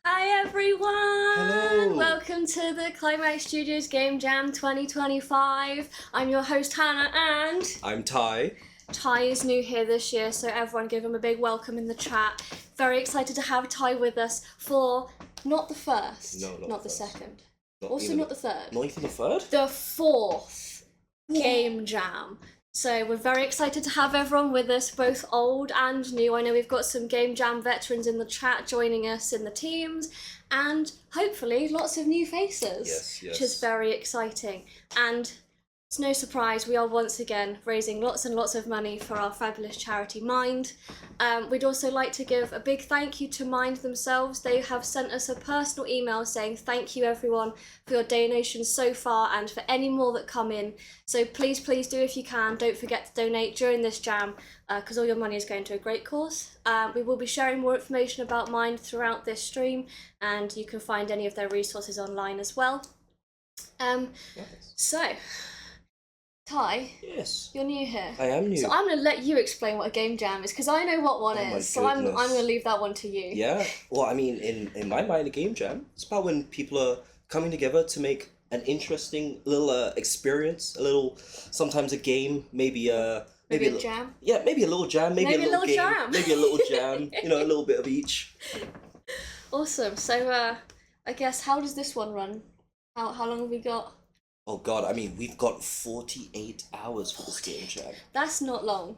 Hi everyone! Hello! Welcome to the Climax Studios Game Jam 2025. I'm your host Hannah and... I'm Ty. Ty is new here this year, so everyone give him a big welcome in the chat. Very excited to have Ty with us for not the first, not the second, not the third. Not even the third? The fourth Game Jam. So we're very excited to have everyone with us, both old and new. I know we've got some Game Jam veterans in the chat joining us in the teams, and hopefully lots of new faces, which is very exciting. And it's no surprise, we are once again raising lots and lots of money for our fabulous charity Mind. We'd also like to give a big thank you to Mind themselves. They have sent us a personal email saying thank you everyone for your donations so far and for any more that come in. So please do if you can. Don't forget to donate during this jam because all your money is going to a great cause. We will be sharing more information about Mind throughout this stream, and you can find any of their resources online as well. So... Ty, yes, you're new here. I am new. So I'm going to let you explain what a game jam is, because I know what one is, so I'm going to leave that one to you. Yeah, well, I mean, in my mind, a game jam, it's about when people are coming together to make an interesting little experience, sometimes a game, maybe a jam? Yeah, maybe a little jam, maybe a little game, jam. maybe a little jam, a little bit of each. Awesome, so I guess, how does this one run? How long have we got? Oh god, I mean, we've got 48 hours for this game jam. That's not long.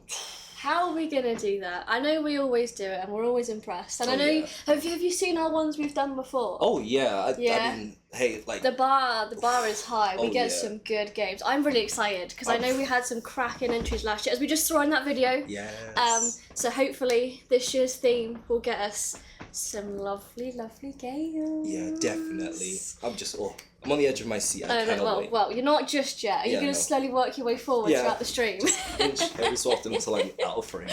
How are we gonna do that? I know we always do it and we're always impressed. And I know, have you seen our ones we've done before? Oh yeah, I mean, hey, like... The bar is high. We get some good games. I'm really excited because I know we had some cracking entries last year, as we just saw in that video. Yes. So hopefully this year's theme will get us some lovely games. Yeah, definitely. I'm on the edge of my seat. I cannot wait. Well, you're not just yet. Are you going to slowly work your way forward throughout the stream? Every so often until I'm out of frame.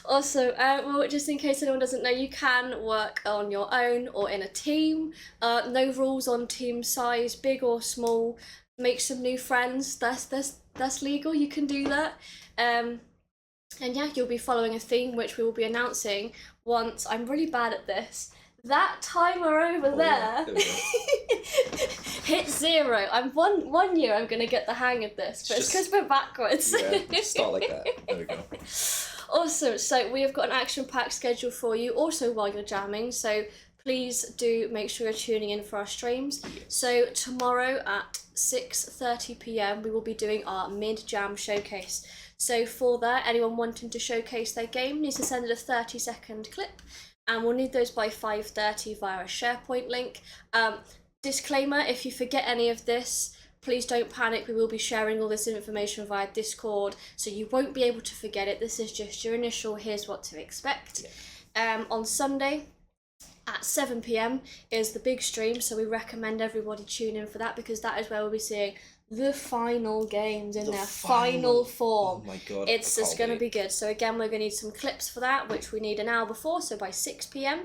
Also, well, just in case anyone doesn't know, you can work on your own or in a team. No rules on team size, big or small. Make some new friends. That's legal. You can do that. And yeah, you'll be following a theme which we will be announcing once. I'm really bad at this. That timer over there hit 0. I'm one year I'm gonna get the hang of this, but it's because we're backwards. Yeah, start like that. There we go. Awesome. So we have got an action-packed schedule for you also while you're jamming. So please do make sure you're tuning in for our streams. Yes. So tomorrow at 6:30 p.m. we will be doing our mid-jam showcase. So for that, anyone wanting to showcase their game needs to send it a 30-second clip. And we'll need those by 5:30 via a SharePoint link. Disclaimer, if you forget any of this, please don't panic. We will be sharing all this information via Discord, so you won't be able to forget it. This is just your initial, here's what to expect. Yeah. On Sunday at 7 p.m. is the big stream, so we recommend everybody tune in for that, because that is where we'll be seeing the final games in their final form. Oh my god. It's just going to be good. So again, we're going to need some clips for that, which we need an hour before, so by 6 p.m.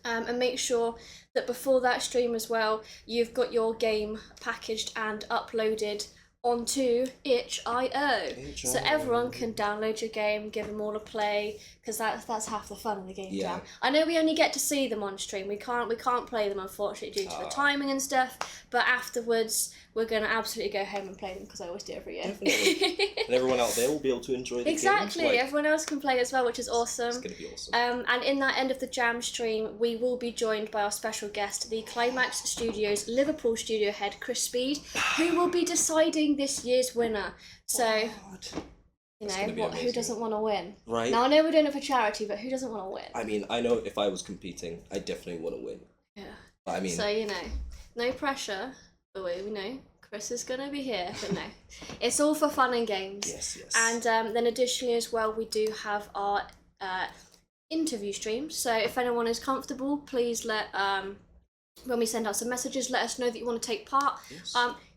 And make sure that before that stream as well, you've got your game packaged and uploaded onto itch.io, so everyone can download your game, give them all a play, because that's half the fun of the game jam. I know we only get to see them on stream. We can't play them, unfortunately, due to the timing and stuff. But afterwards, we're gonna absolutely go home and play them, because I always do every year. Definitely. And everyone out there will be able to enjoy the exactly. games. Everyone else can play as well, which is awesome. It's gonna be awesome. And in that end of the jam stream, we will be joined by our special guest, the Climax Studios Liverpool studio head, Chris Speed, who will be deciding this year's winner. So, who doesn't want to win? Right. Now, I know we're doing it for charity, but who doesn't want to win? I mean, I know if I was competing, I definitely want to win. Yeah. But I mean... So, no pressure, but we know Chris is going to be here, but no. It's all for fun and games. Yes. And then additionally as well, we do have our interview streams. So if anyone is comfortable, please when we send out some messages, let us know that you want to take part. Yes.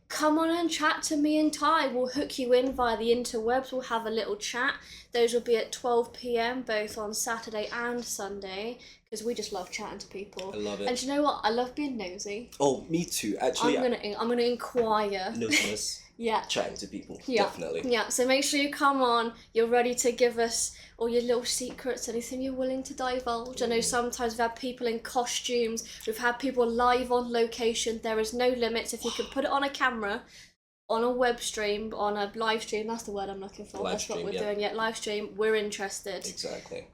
Come on and chat to me and Ty. We'll hook you in via the interwebs. We'll have a little chat. Those will be at 12 p.m. both on Saturday and Sunday, because we just love chatting to people. I love it. And you know what? I love being nosy. Oh, me too. Actually, I'm gonna inquire. Nosiness. chatting to people. Yeah. Definitely. Yeah, so make sure you come on, you're ready to give us all your little secrets, anything you're willing to divulge. I know sometimes we've had people in costumes, we've had people live on location, there is no limits. If you can put it on a camera, on a web stream, on a live stream, that's the word I'm looking for. That's what we're doing. Yeah, live stream, we're interested. Exactly.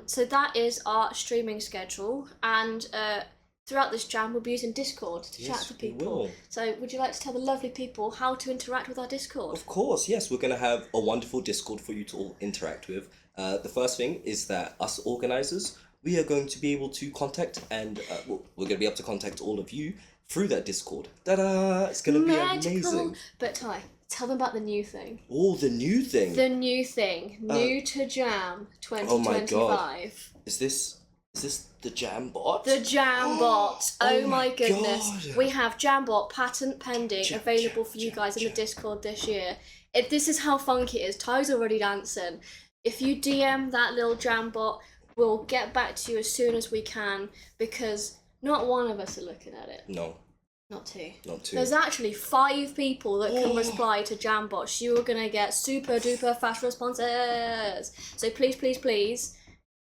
So that is our streaming schedule, and throughout this jam we'll be using Discord to chat to people. We will. So would you like to tell the lovely people how to interact with our Discord? Of course, yes. We're going to have a wonderful Discord for you to all interact with. The first thing is that us organisers, we are going to be able to contact and we're going to be able to contact all of you through that Discord. Ta-da! It's going to be amazing. But Ty, tell them about the new thing. Oh, the new thing. The new thing. New to Jam 2025. Oh my god. Is this the Jambot? The Jambot. Oh my goodness. God. We have Jambot patent pending available for you guys in the Discord this year. If this is how funky it is, Ty's already dancing. If you DM that little Jambot, we'll get back to you as soon as we can, because not one of us are looking at it. No. Not two. Not two. There's actually 5 people that can reply to Jambots. You are going to get super duper fast responses. So please, please, please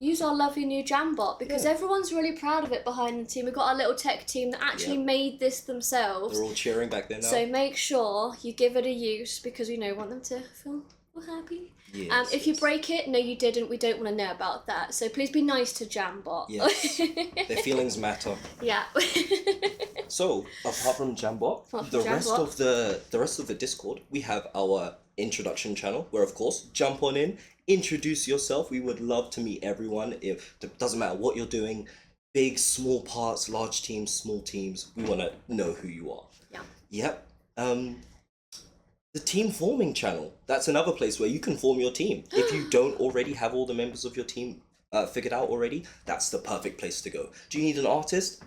use our lovely new Jambot, because everyone's really proud of it behind the team. We've got our little tech team that actually made this themselves. They're all cheering back there now. So make sure you give it a use, because we want them to feel happy. Yes, if you break it, no you didn't, we don't want to know about that. So please be nice to Jambot. Yes. Their feelings matter. Yeah. So, apart from Jambot, the rest of the Discord, we have our introduction channel, where of course, jump on in, introduce yourself. We would love to meet everyone. If it doesn't matter what you're doing, big, small parts, large teams, small teams, we want to know who you are. Yeah. Yep. The team forming channel, that's another place where you can form your team. If you don't already have all the members of your team figured out already, that's the perfect place to go. Do you need an artist?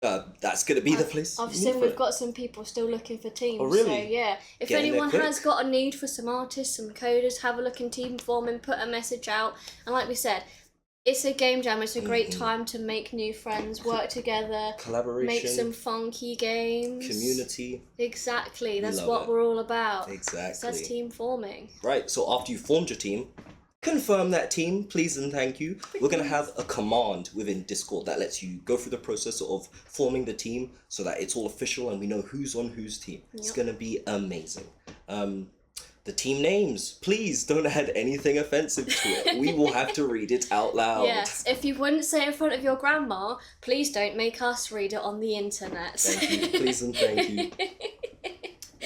That's going to be the place. I've seen we've got some people still looking for teams. Oh, really? So, yeah. If anyone has got a need for some artists, some coders, have a look in team forming, put a message out. And like we said, it's a game jam. It's a great time to make new friends, work together, collaboration, make some funky games, community. Exactly. That's what we're all about. Exactly. So that's team forming. Right. So after you formed your team, confirm that team, please and thank you. We're going to have a command within Discord that lets you go through the process of forming the team so that it's all official and we know who's on whose team. It's going to be amazing. The team names, please don't add anything offensive to it. We will have to read it out loud. Yes, if you wouldn't say it in front of your grandma, please don't make us read it on the internet. Thank you, please and thank you.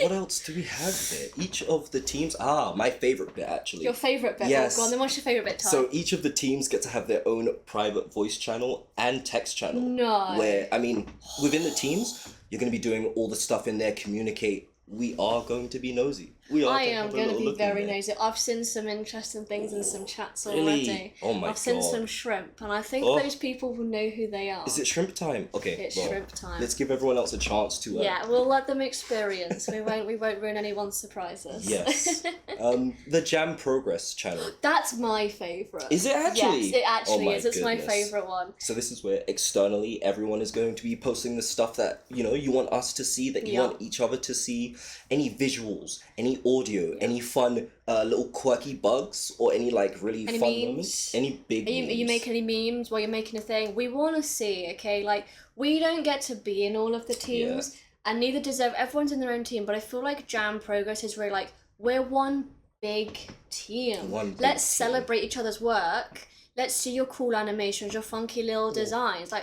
What else do we have there? Each of the teams... my favourite bit, actually. Your favourite bit? Yes. Oh, go on, then what's your favourite bit, Tom? So each of the teams get to have their own private voice channel and text channel. No. Where, within the teams, you're going to be doing all the stuff in there, communicate. We are going to be nosy. I am going to be very nosy. I've seen some interesting things in some chats already. Really? Oh my god. I've seen some shrimp, and I think those people will know who they are. Is it shrimp time? Okay. It's shrimp time. Let's give everyone else a chance to. Yeah, we'll let them experience. we won't ruin anyone's surprises. Yes. The Jam Progress channel. That's my favourite. Is it actually? Yes, it actually is. It's goodness. my favourite one. So this is where externally everyone is going to be posting the stuff that you want us to see, that you want each other to see. Any visuals, any audio, any fun little quirky bugs, or any really any fun memes? moments, any big memes. Are you making any memes while you're making a thing? We want to see, okay? We don't get to be in all of the teams, and neither does everyone's in their own team, but I feel like Jam Progress is really we're one big team. Let's celebrate each other's work. Let's see your cool animations, your funky little designs.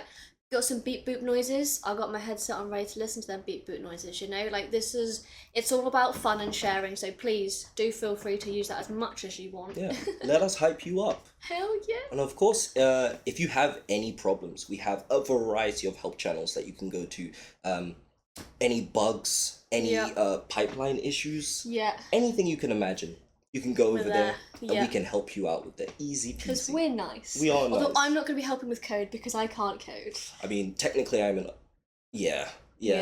Got some beep boop noises. I got my headset on ready to listen to them beep boop noises, it's all about fun and sharing, so please do feel free to use that as much as you want. Yeah, let us hype you up. Hell yeah. And of course, if you have any problems, we have a variety of help channels that you can go to. Any bugs, any pipeline issues, anything you can imagine. You can go over there and we can help you out with the easy peasy. Because we're nice. We are nice. Although I'm not going to be helping with code because I can't code. Technically I'm an... Yeah,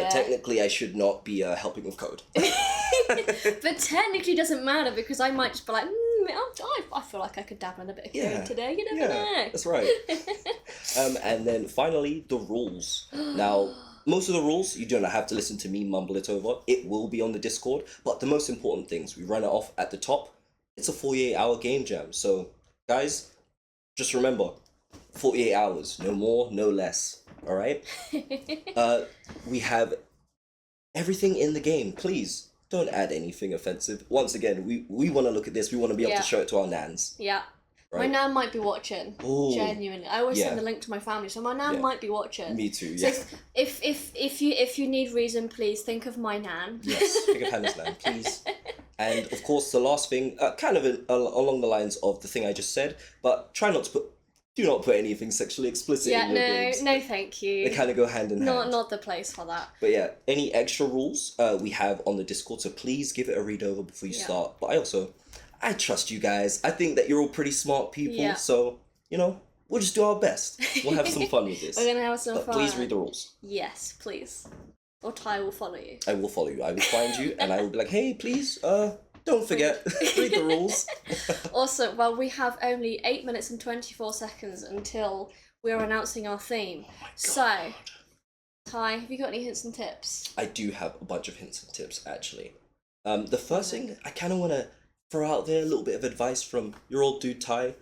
technically I should not be helping with code. But technically it doesn't matter because I might just be like, I feel like I could dabble in a bit of code today. You never know. That's right. And then finally, the rules. Now, most of the rules, you don't have to listen to me mumble it over. It will be on the Discord. But the most important things, we run it off at the top. It's a 48-hour game jam. So, guys, just remember, 48 hours. No more, no less. All right? We have everything in the game. Please, don't add anything offensive. Once again, we want to look at this. We want to be able to show it to our nans. Yeah. Right? My nan might be watching. Ooh. Genuinely, I always send the link to my family, so my nan might be watching. Me too. So Yeah. if you need reason, please think of my nan. Yes, think of Hannah's nan, please. And of course, the last thing, kind of along the lines of the thing I just said, but do not put anything sexually explicit in your games. No, thank you. They kind of go hand in hand. Not the place for that. But yeah, any extra rules we have on the Discord, so please give it a read over before you start. But I trust you guys. I think that you're all pretty smart people, so, we'll just do our best. We'll have some fun with this. We're going to have some fun. Please read the rules. Yes, please. Or Ty will follow you. I will follow you. I will find you, and I will be like, hey, please, don't forget, read the rules. Also, well, we have only 8 minutes and 24 seconds until we're announcing our theme. Oh my God. So, Ty, have you got any hints and tips? I do have a bunch of hints and tips, actually. The first thing, I kind of want to throw out there a little bit of advice from your old dude, Ty.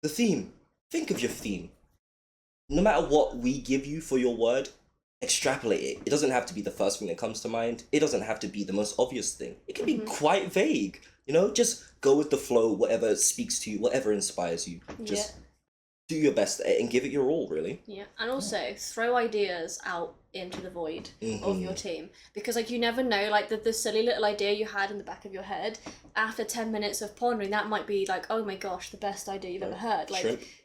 The theme. Think of your theme. No matter what we give you for your word, extrapolate it. It doesn't have to be the first thing that comes to mind. It doesn't have to be the most obvious thing. It can be quite vague. Just go with the flow, whatever speaks to you, whatever inspires you. Just do your best and give it your all, really. Yeah, and also throw ideas out into the void of your team, because you never know, the silly little idea you had in the back of your head, after 10 minutes of pondering, that might be oh my gosh, the best idea you've ever heard.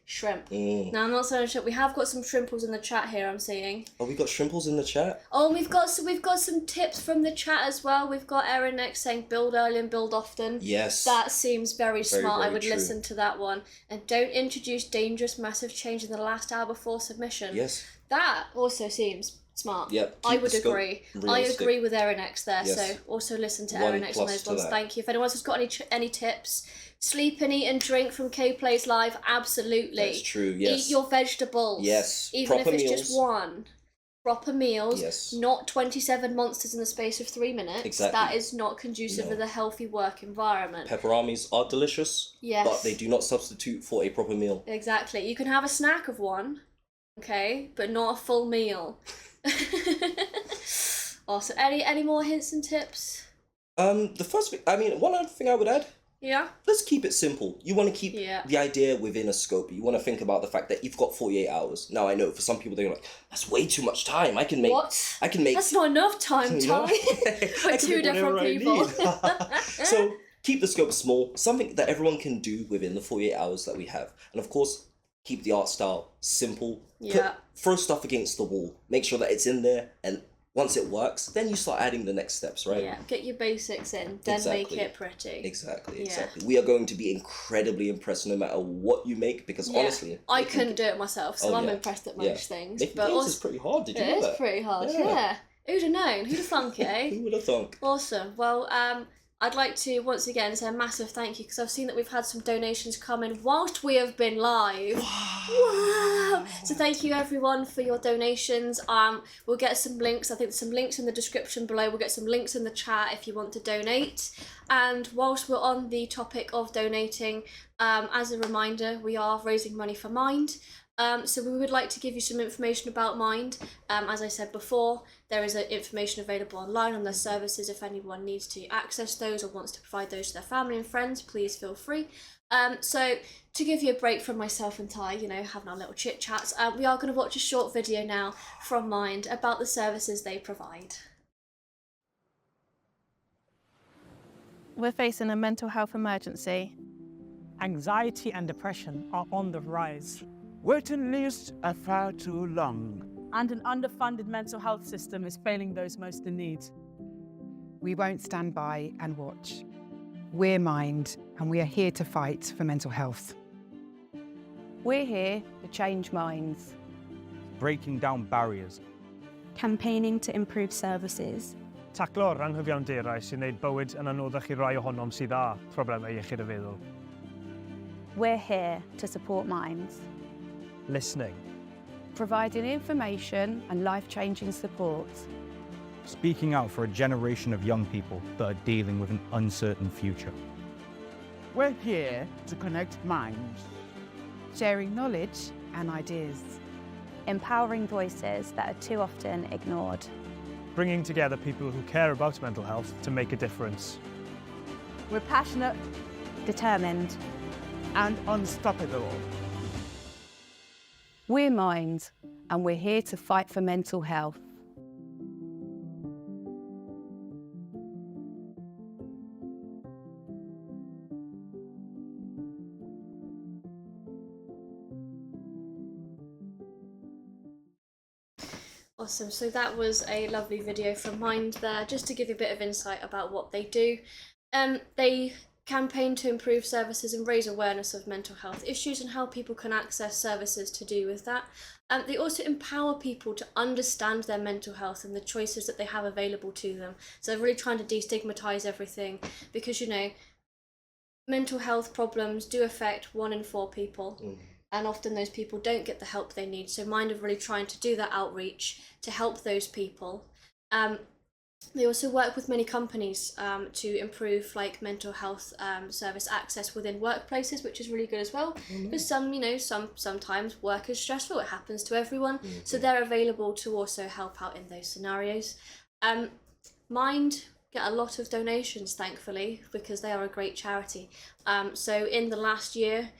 Shrimp. Now, I'm not saying shrimp. We have got some shrimples in the chat here, I'm seeing. Oh, we got shrimples in the chat? Oh, we've got some tips from the chat as well. We've got Erin next saying build early and build often. Yes. That seems very smart. very I would true. listen to that one. And don't introduce dangerous massive change in the last hour before submission. Yes. That also seems smart. Yep. I would agree. Realistic. I agree with Erin X there. Yes. So also listen to 1 Erin X on plus those to ones. that. Thank you. If anyone else has got any tips, sleep and eat and drink from K Plays Live. Absolutely. That's true. Yes. Eat your vegetables. Yes. Even Proper if it's meals. just one. Proper meals. Yes. Not 27 monsters in the space of 3 minutes. Exactly. That is not conducive with a healthy work environment. Pepperonis are delicious. Yes. But they do not substitute for a proper meal. Exactly. You can have a snack of one, okay, but not a full meal. Also, any more hints and tips? The first thing, one other thing I would add, Yeah. let's keep it simple. You want to keep the idea within a scope. You want to think about the fact that you've got 48 hours. Now, I know for some people, they're like, that's way too much time. I can make... That's not enough time, Ty. We're two different people. So, keep the scope small. Something that everyone can do within the 48 hours that we have. And of course, keep the art style simple. Yeah. Throw stuff against the wall. Make sure that it's in there, and once it works, then you start adding the next steps, right? Yeah, get your basics in, then make it pretty. Exactly. We are going to be incredibly impressed no matter what you make, because honestly... I couldn't do it myself, so I'm impressed at most things. Making but games is pretty hard, did you know that? It is pretty hard, yeah. Who'd have known? Who'd have thunk it, eh? Who would have thunk? Awesome. Well, I'd like to once again say a massive thank you, because I've seen that we've had some donations come in whilst we have been live. Wow! So thank you everyone for your donations. We'll get some links. I think there's some links in the description below. We'll get some links in the chat if you want to donate. And whilst we're on the topic of donating, as a reminder, we are raising money for Mind. So we would like to give you some information about Mind. As I said before, there is information available online on their services. If anyone needs to access those or wants to provide those to their family and friends, please feel free. So to give you a break from myself and Ty, having our little chit chats, we are going to watch a short video now from Mind about the services they provide. We're facing a mental health emergency. Anxiety and depression are on the rise. Waiting lists are far too long. And an underfunded mental health system is failing those most in need. We won't stand by and watch. We're Mind, and we are here to fight for mental health. We're here to change minds. Breaking down barriers. Campaigning to improve services. Taclo'r anghyfiawnder sy'n gwneud bywyd yn anoddach i rai ohonom sydd â problemau iechyd y feddwl. We're here to support minds. Listening. providing information and life-changing support. Speaking out for a generation of young people that are dealing with an uncertain future. We're here to connect minds, Sharing knowledge and ideas. Empowering voices that are too often ignored. Bringing together people who care about mental health to make a difference. We're passionate, Determined. and unstoppable. we're Mind, and we're here to fight for mental health. Awesome, so that was a lovely video from Mind there, just to give you a bit of insight about what they do. They campaign to improve services and raise awareness of mental health issues and how people can access services to do with that. They also empower people to understand their mental health and the choices that they have available to them. So they're really trying to destigmatise everything, because, you know, mental health problems do affect 1 in 4 people. And often those people don't get the help they need. So Mind are really trying to do that outreach to help those people. They also work with many companies to improve like mental health service access within workplaces, which is really good as well. Because sometimes work is stressful. It happens to everyone. So they're available to also help out in those scenarios. Mind get a lot of donations, thankfully, because they are a great charity. So in the last year,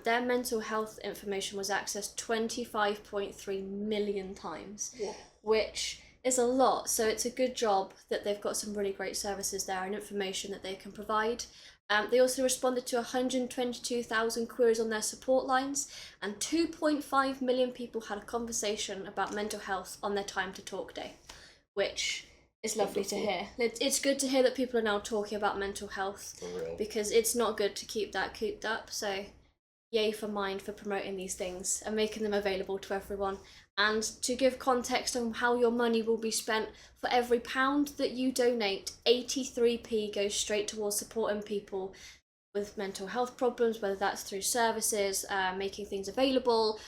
their mental health information was accessed 25.3 million times, which is a lot. So it's a good job that they've got some really great services there and information that they can provide. They also responded to 122,000 queries on their support lines, and 2.5 million people had a conversation about mental health on their Time to Talk day, which is lovely to hear. It's good to hear that people are now talking about mental health, because it's not good to keep that cooped up. So yay for Mind for promoting these things and making them available to everyone. And to give context on how your money will be spent, for every £1 that you donate, 83p goes straight towards supporting people with mental health problems, whether that's through services, making things available,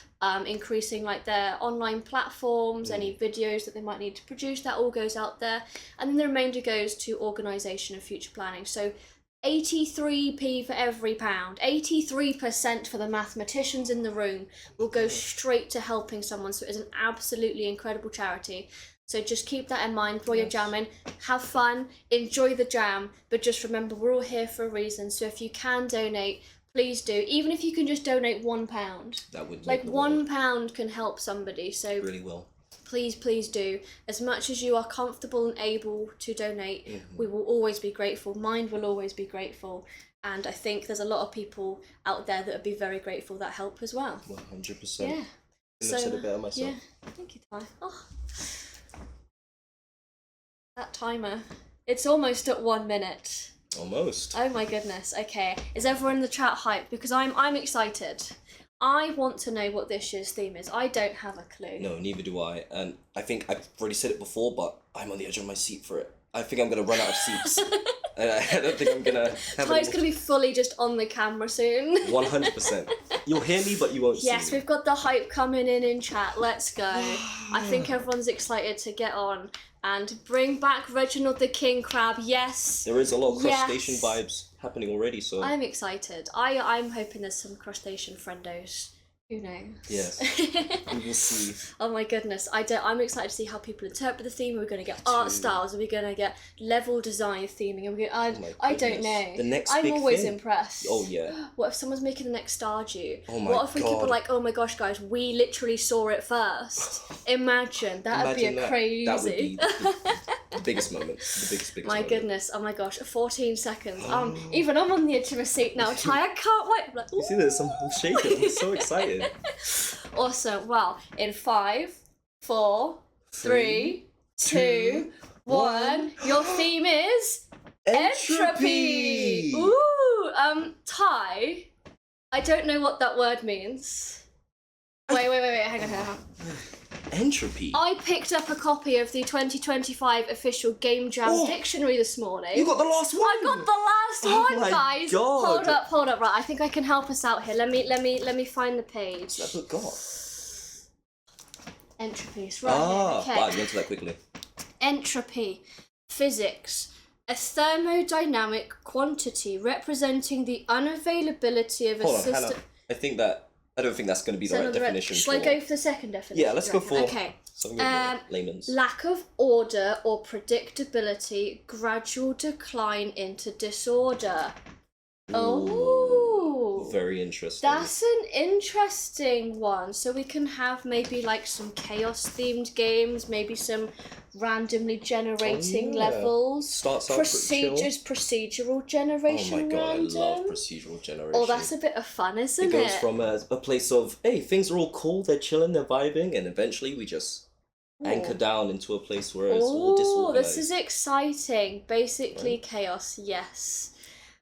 increasing like their online platforms, any videos that they might need to produce, that all goes out there. And then the remainder goes to organisation and future planning. So 83p for every £1, 83% for the mathematicians in the room will go straight to helping someone. So it is an absolutely incredible charity. So just keep that in mind while you're jamming. Have fun, enjoy the jam, but just remember we're all here for a reason. So if you can donate, please do. Even if you can just donate £1. That would like £1 can help somebody. So really well. Please do. As much as you are comfortable and able to donate, we will always be grateful. Mind will always be grateful. And I think there's a lot of people out there that would be very grateful that help as well. 100%. Yeah. Couldn't have said it better myself. Yeah. Thank you, Ty. Oh. That timer. It's almost at 1 minute. Almost. Oh my goodness. Okay. Is everyone in the chat hyped? Because I'm excited. I want to know what this year's theme is. I don't have a clue. No, neither do I. And I think I've already said it before, but I'm on the edge of my seat for it. I think I'm going to run out of seats. And I don't think I'm going to have Ty's going to be fully just on the camera soon. 100%. You'll hear me, but you won't see me. Yes, we've got the hype coming in chat. Let's go. I think everyone's excited to get on and bring back Reginald the King Crab. Yes. There is a lot of crustacean vibes happening already, so I'm excited. I'm hoping there's some crustacean friendos. Who knows? yes, we will see. Oh my goodness, I'm excited to see how people interpret the theme. Are we going to get art styles? Are we going to get level design theming? Are we I don't know. The next I'm big always thing. impressed. Oh yeah. What if someone's making the next Stardew? Oh my What if we God. people are like, oh my gosh, guys, we literally saw it first. Imagine that would be crazy. That would be the biggest moment. The biggest My moment. goodness, oh my gosh, 14 seconds. Even I'm on the edge of a seat now. Ty, I can't wait. I'm like, You see this? I'm shaking. I'm so excited. Awesome. Well, in 5, 4, 3, 2, 1, your theme is entropy. Ooh, Ty, I don't know what that word means. Wait, hang on. Entropy. I picked up a copy of the 2025 official Game Jam dictionary this morning. You got the last one. I got the last one, my guys. God. Hold up. Right, I think I can help us out here. Let me find the page. What's that book got? Entropy. It's right Ah, here. wow, Okay. you went to that quickly. Entropy. Physics. A thermodynamic quantity representing the unavailability of a Hold on, system. Hannah. I don't think that's going to be the right definition. Shall I go for the second definition? Yeah, let's go for Okay. something a bit more layman's. Lack of order or predictability, gradual decline into disorder. Oh, very interesting. that's an interesting one. So we can have maybe like some chaos themed games, maybe some randomly generating levels. Starts out pretty chill. Procedural generation. Oh my god, random. I love procedural generation. Oh, that's a bit of fun, isn't it? It goes from a place of, hey, things are all cool, they're chilling, they're vibing, and eventually we just anchor down into a place where it's all Oh, disorganized. this is exciting. Basically chaos, yes.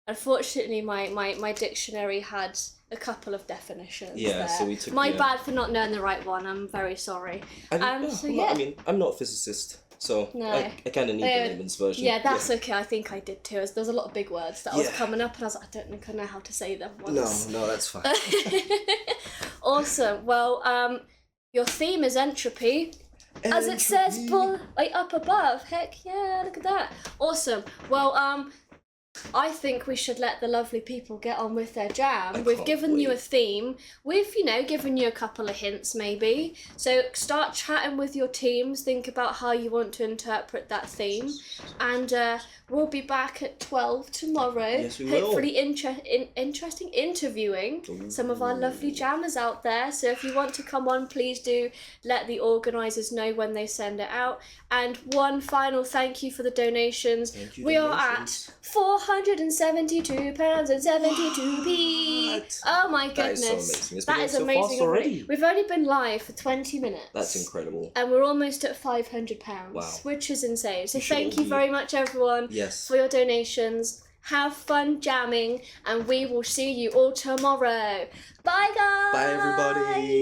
Unfortunately, my dictionary had a couple of definitions. Yeah, there. so we took... My bad for not knowing the right one. I'm very sorry. I'm not a physicist, so No. I kind of need the layman's version. Yeah, that's okay. I think I did too. There's a lot of big words that was coming up, and I was like, I don't think I know how to say them once. No, that's fine. Awesome. Well, your theme is entropy. As it says up above. Heck yeah, look at that. Awesome. Well, I think we should let the lovely people get on with their jam. We've given you a theme. We've, given you a couple of hints maybe. So start chatting with your teams. Think about how you want to interpret that theme. And we'll be back at 12 tomorrow. Yes, we will. Hopefully interesting interviewing some of our lovely jammers out there. So if you want to come on, please do let the organisers know when they send it out. And one final thank you for the donations. We are at £472.72p. Oh my goodness. That is so amazing. Fast already. We've only been live for 20 minutes. That's incredible. And we're almost at £500, which is insane. So thank you very much, everyone, for your donations. Have fun jamming, and we will see you all tomorrow. Bye, guys. Bye, everybody.